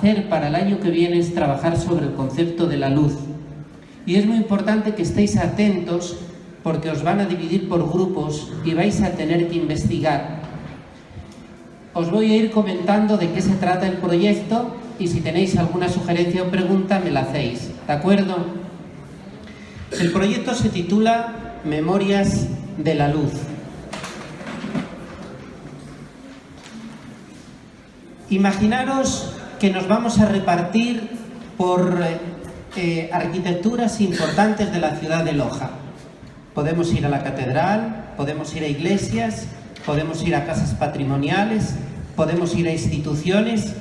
hacer para el año que viene es trabajar sobre el concepto de la luz. Y es muy importante que estéis atentos porque os van a dividir por grupos y vais a tener que investigar. Os voy a ir comentando de qué se trata el proyecto y si tenéis alguna sugerencia o pregunta me la hacéis, ¿de acuerdo? El proyecto se titula Memorias de la Luz. Imaginaros que nos vamos a repartir por arquitecturas importantes de la ciudad de Loja. Podemos ir a la catedral, podemos ir a iglesias, podemos ir a casas patrimoniales, podemos ir a instituciones.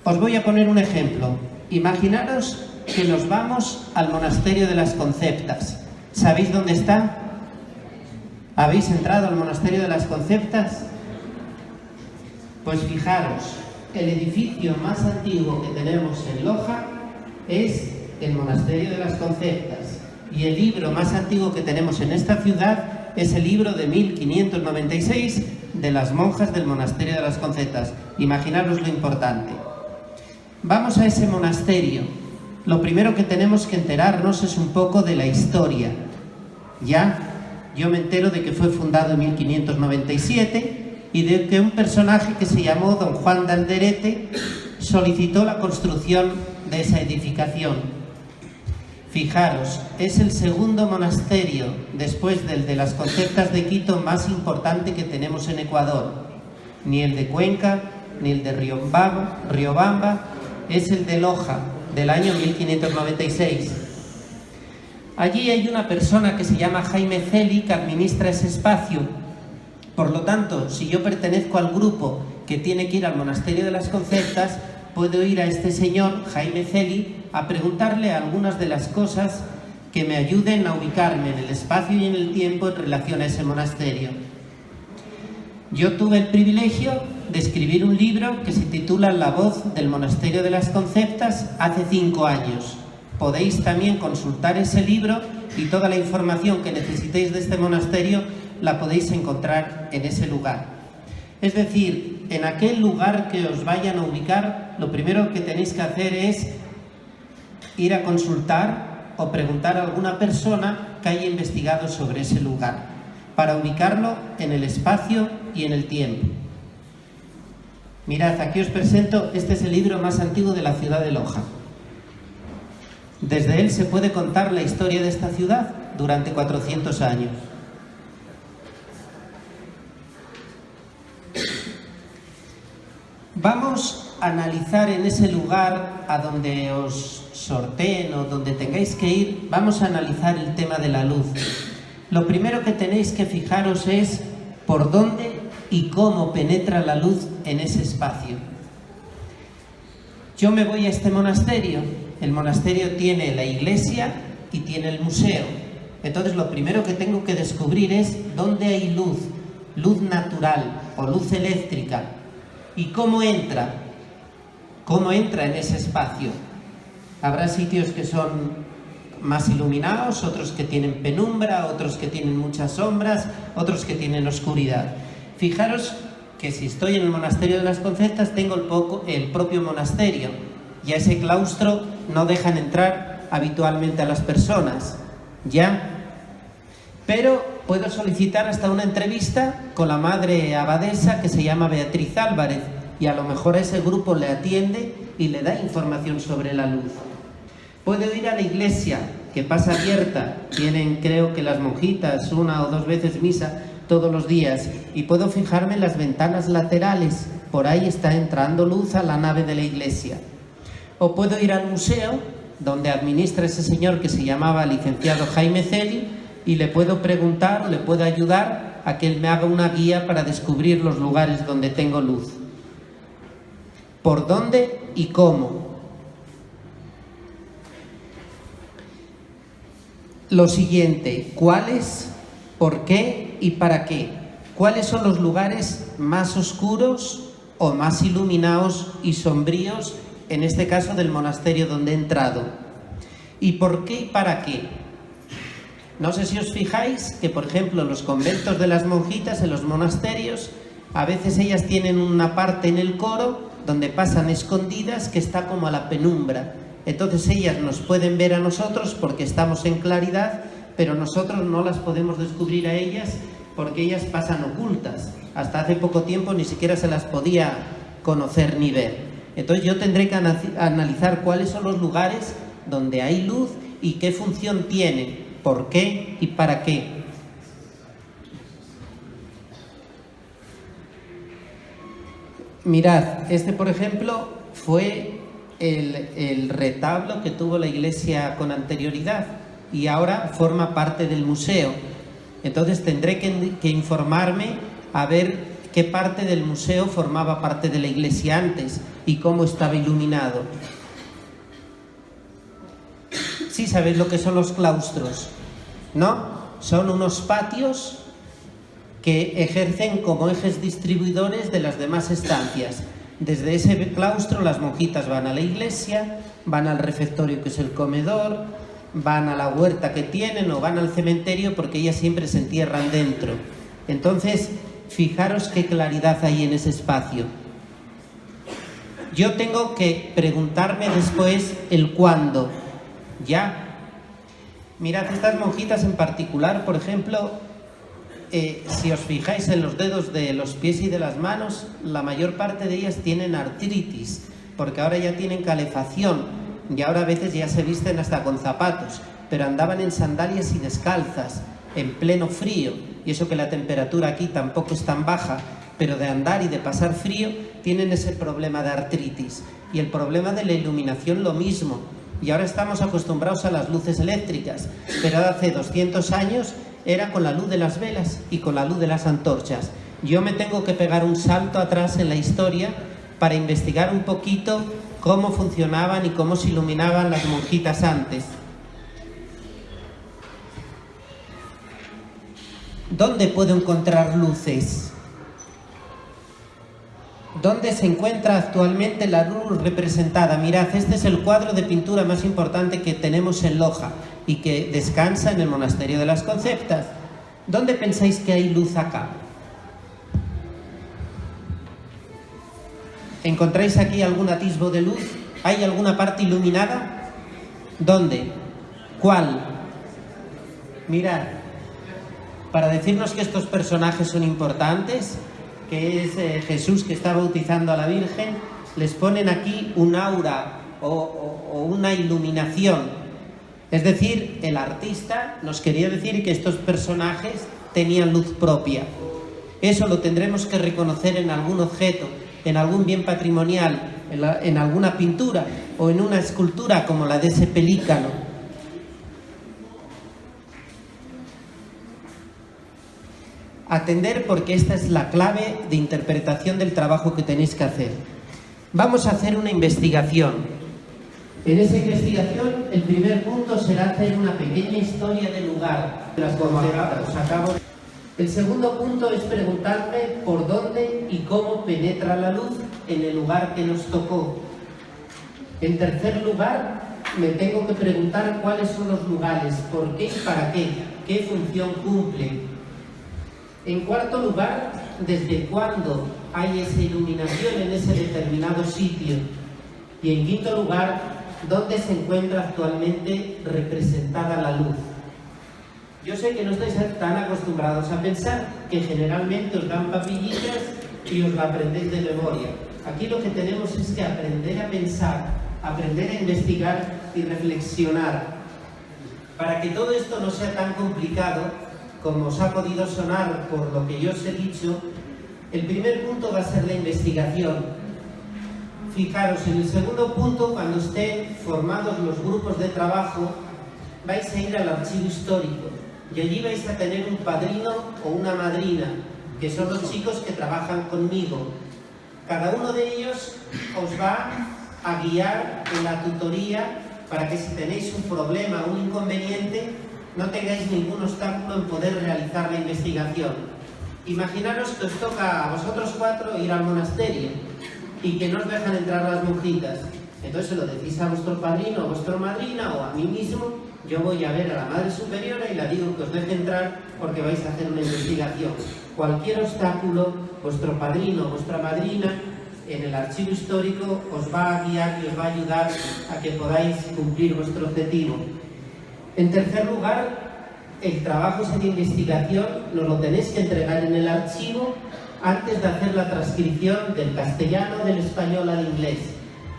Os voy a poner un ejemplo. Imaginaros que nos vamos al monasterio de las Conceptas. ¿Sabéis dónde está? ¿Habéis entrado al monasterio de las Conceptas? Pues fijaros, el edificio más antiguo que tenemos en Loja es el monasterio de las Conceptas y el libro más antiguo que tenemos en esta ciudad es el libro de 1596 de las monjas del monasterio de las Conceptas. Imaginaros lo importante. Vamos a ese monasterio. Lo primero que tenemos que enterarnos es un poco de la historia. Yo me entero de que fue fundado en 1597 y de que un personaje que se llamó Don Juan de Alderete solicitó la construcción de esa edificación. Fijaros, es el segundo monasterio, después del de las Conceptas de Quito, más importante que tenemos en Ecuador. Ni el de Cuenca, ni el de Riobamba, es el de Loja, del año 1596. Allí hay una persona que se llama Jaime Celi que administra ese espacio. Por lo tanto, si yo pertenezco al grupo que tiene que ir al monasterio de las Conceptas, puedo ir a este señor, Jaime Celi, a preguntarle algunas de las cosas que me ayuden a ubicarme en el espacio y en el tiempo en relación a ese monasterio. Yo tuve el privilegio de escribir un libro que se titula La voz del monasterio de las Conceptas hace 5 años. Podéis también consultar ese libro y toda la información que necesitéis de este monasterio la podéis encontrar en ese lugar. Es decir, en aquel lugar que os vayan a ubicar, lo primero que tenéis que hacer es ir a consultar o preguntar a alguna persona que haya investigado sobre ese lugar, para ubicarlo en el espacio y en el tiempo. Mirad, aquí os presento, este es el libro más antiguo de la ciudad de Loja. Desde él se puede contar la historia de esta ciudad durante 400 años. Vamos a analizar en ese lugar a donde os sorteen o donde tengáis que ir, vamos a analizar el tema de la luz. Lo primero que tenéis que fijaros es por dónde y cómo penetra la luz en ese espacio. Yo me voy a este monasterio. El monasterio tiene la iglesia y tiene el museo. Entonces lo primero que tengo que descubrir es dónde hay luz, luz natural o luz eléctrica. ¿Y cómo entra? ¿Cómo entra en ese espacio? Habrá sitios que son más iluminados, otros que tienen penumbra, otros que tienen muchas sombras, otros que tienen oscuridad. Fijaros que si estoy en el monasterio de las Conceptas tengo el propio monasterio y a ese claustro no dejan entrar habitualmente a las personas, ¿ya? Pero puedo solicitar hasta una entrevista con la madre abadesa que se llama Beatriz Álvarez y a lo mejor ese grupo le atiende y le da información sobre la luz. Puedo ir a la iglesia, que pasa abierta, tienen creo que las monjitas 1 o 2 veces misa todos los días, y puedo fijarme en las ventanas laterales, por ahí está entrando luz a la nave de la iglesia. O puedo ir al museo, donde administra ese señor que se llamaba licenciado Jaime Celi, y le puedo preguntar, le puedo ayudar a que él me haga una guía para descubrir los lugares donde tengo luz. ¿Por dónde y cómo? Lo siguiente, ¿cuáles, por qué y para qué? ¿Cuáles son los lugares más oscuros o más iluminados y sombríos, en este caso del monasterio donde he entrado? ¿Y por qué y para qué? No sé si os fijáis que, por ejemplo, en los conventos de las monjitas, en los monasterios, a veces ellas tienen una parte en el coro donde pasan escondidas, que está como a la penumbra. Entonces ellas nos pueden ver a nosotros porque estamos en claridad, pero nosotros no las podemos descubrir a ellas porque ellas pasan ocultas. Hasta hace poco tiempo ni siquiera se las podía conocer ni ver. Entonces yo tendré que analizar cuáles son los lugares donde hay luz y qué función tiene, por qué y para qué. Mirad, este por ejemplo fue el retablo que tuvo la iglesia con anterioridad y ahora forma parte del museo. Entonces tendré que informarme a ver qué parte del museo formaba parte de la iglesia antes y cómo estaba iluminado. Sí sabéis lo que son los claustros, ¿no? Son unos patios que ejercen como ejes distribuidores de las demás estancias. Desde ese claustro las monjitas van a la iglesia, van al refectorio, que es el comedor, van a la huerta que tienen o van al cementerio, porque ellas siempre se entierran dentro. Entonces, fijaros qué claridad hay en ese espacio. Yo tengo que preguntarme después el cuándo. ¿Ya? Mirad, estas monjitas en particular, por ejemplo, si os fijáis en los dedos de los pies y de las manos, la mayor parte de ellas tienen artritis, porque ahora ya tienen calefacción y ahora a veces ya se visten hasta con zapatos, pero andaban en sandalias y descalzas, en pleno frío, y eso que la temperatura aquí tampoco es tan baja, pero de andar y de pasar frío tienen ese problema de artritis. Y el problema de la iluminación lo mismo. Y ahora estamos acostumbrados a las luces eléctricas, pero hace 200 años era con la luz de las velas y con la luz de las antorchas. Yo me tengo que pegar un salto atrás en la historia para investigar un poquito cómo funcionaban y cómo se iluminaban las monjitas antes. ¿Dónde puedo encontrar luces? ¿Dónde se encuentra actualmente la luz representada? Mirad, este es el cuadro de pintura más importante que tenemos en Loja y que descansa en el monasterio de las Conceptas. ¿Dónde pensáis que hay luz acá? ¿Encontráis aquí algún atisbo de luz? ¿Hay alguna parte iluminada? ¿Dónde? ¿Cuál? Mirad, para decirnos que estos personajes son importantes, que es Jesús que está bautizando a la Virgen, les ponen aquí un aura o una iluminación. Es decir, el artista nos quería decir que estos personajes tenían luz propia. Eso lo tendremos que reconocer en algún objeto, en algún bien patrimonial, en alguna pintura o en una escultura como la de ese pelícano. Atender, porque esta es la clave de interpretación del trabajo que tenéis que hacer. Vamos a hacer una investigación. En esa investigación, el primer punto será hacer una pequeña historia del lugar. El segundo punto es preguntarme por dónde y cómo penetra la luz en el lugar que nos tocó. En tercer lugar, me tengo que preguntar cuáles son los lugares, por qué y para qué función cumplen. En cuarto lugar, ¿desde cuándo hay esa iluminación en ese determinado sitio? Y en quinto lugar, ¿dónde se encuentra actualmente representada la luz? Yo sé que no estáis tan acostumbrados a pensar, que generalmente os dan papillitas y os la aprendéis de memoria. Aquí lo que tenemos es que aprender a pensar, aprender a investigar y reflexionar. Para que todo esto no sea tan complicado, como os ha podido sonar por lo que yo os he dicho, el primer punto va a ser la investigación. Fijaros, en el segundo punto, cuando estén formados los grupos de trabajo, vais a ir al archivo histórico y allí vais a tener un padrino o una madrina, que son los chicos que trabajan conmigo. Cada uno de ellos os va a guiar en la tutoría para que si tenéis un problema o un inconveniente, no tengáis ningún obstáculo en poder realizar la investigación. Imaginaros que os toca a vosotros 4 ir al monasterio y que no os dejan entrar las monjitas. Entonces se lo decís a vuestro padrino o vuestra madrina o a mí mismo. Yo voy a ver a la Madre Superiora y la digo que os deje entrar porque vais a hacer una investigación. Cualquier obstáculo, vuestro padrino o vuestra madrina en el archivo histórico os va a guiar y os va a ayudar a que podáis cumplir vuestro objetivo. En tercer lugar, el trabajo de investigación nos lo tenéis que entregar en el archivo antes de hacer la transcripción del castellano, del español al inglés.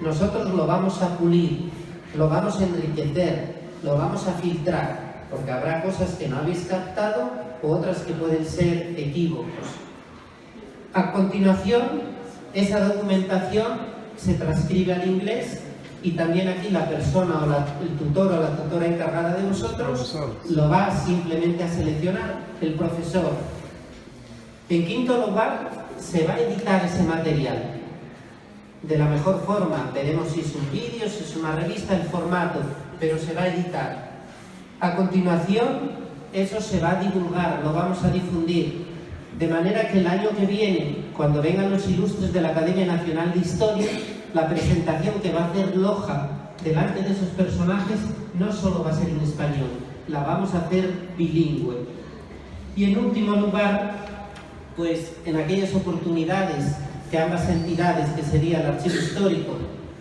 Nosotros lo vamos a pulir, lo vamos a enriquecer, lo vamos a filtrar, porque habrá cosas que no habéis captado u otras que pueden ser equívocos. A continuación, esa documentación se transcribe al inglés y también aquí la persona o el tutor o la tutora encargada de vosotros lo va simplemente a seleccionar, el profesor. En quinto lugar, se va a editar ese material de la mejor forma. Veremos si es un vídeo, si es una revista, el formato, pero se va a editar. A continuación, eso se va a divulgar, lo vamos a difundir, de manera que el año que viene, cuando vengan los ilustres de la Academia Nacional de Historia, la presentación que va a hacer Loja delante de esos personajes no solo va a ser en español, la vamos a hacer bilingüe. Y en último lugar, pues en aquellas oportunidades que ambas entidades, que sería el Archivo Histórico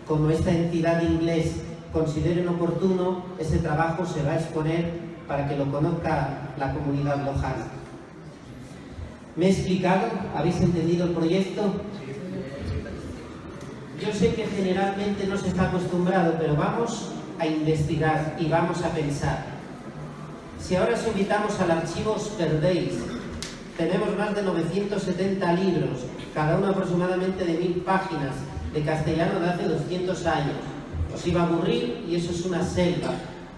como esta entidad inglés, consideren oportuno, ese trabajo se va a exponer para que lo conozca la comunidad lojana. ¿Me he explicado? ¿Habéis entendido el proyecto? Yo sé que generalmente no se está acostumbrado, pero vamos a investigar y vamos a pensar. Si ahora os invitamos al archivo os perdéis. Tenemos más de 970 libros, cada uno aproximadamente de 1000 páginas, de castellano de hace 200 años. Os iba a aburrir y eso es una selva.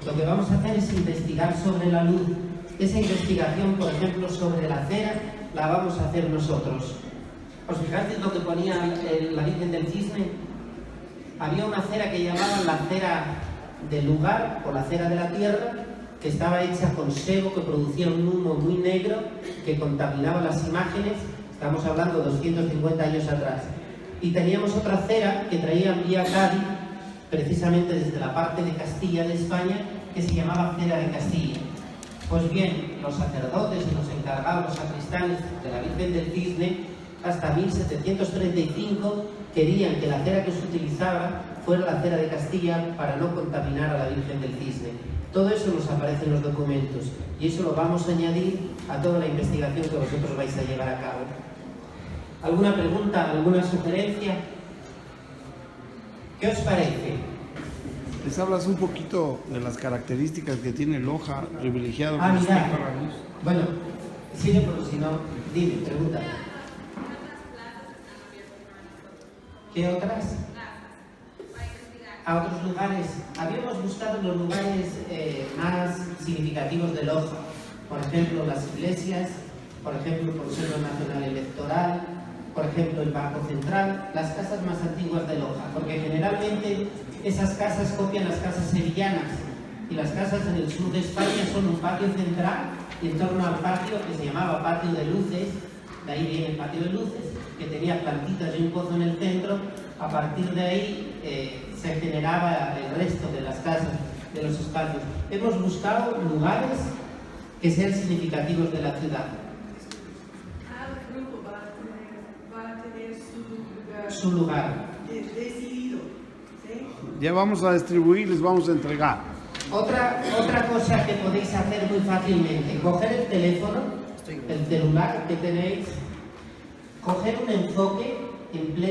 Lo que vamos a hacer es investigar sobre la luz. Esa investigación, por ejemplo, sobre la cera, la vamos a hacer nosotros. ¿Os fijasteis lo que ponía la Virgen del Cisne? Había una cera que llamaban la cera del lugar o la cera de la tierra, que estaba hecha con sebo, que producía un humo muy negro que contaminaba las imágenes. Estamos hablando de 250 años atrás. Y teníamos otra cera que traían vía Cádiz, precisamente desde la parte de Castilla de España, que se llamaba cera de Castilla. Pues bien, los sacerdotes y los encargados, los sacristanes de la Virgen del Cisne, hasta 1735 querían que la cera que se utilizaba fuera la cera de Castilla para no contaminar a la Virgen del Cisne. Todo eso nos aparece en los documentos y eso lo vamos a añadir a toda la investigación que vosotros vais a llevar a cabo. ¿Alguna pregunta, alguna sugerencia? ¿Qué os parece? Les hablas un poquito de las características que tiene Loja, privilegiado. Mira. Bueno, sigue, pero si no, dime, pregunta. ¿Qué otras? A otros lugares. Habíamos buscado los lugares más significativos de Loja. Por ejemplo, las iglesias, por ejemplo, el Consejo Nacional Electoral, por ejemplo, el Banco Central, las casas más antiguas de Loja, porque generalmente esas casas copian las casas sevillanas y las casas en el sur de España son un patio central y en torno al patio que se llamaba patio de luces, de ahí viene el patio de luces, que tenía plantitas y un pozo en el centro. A partir de ahí se generaba el resto de las casas, de los espacios. Hemos buscado lugares que sean significativos de la ciudad. Cada grupo va a tener Su lugar. Decidido, ¿sí? Ya vamos a distribuir, les vamos a entregar. Otra cosa que podéis hacer muy fácilmente, coger el teléfono, el celular que tenéis, coger un enfoque en pleno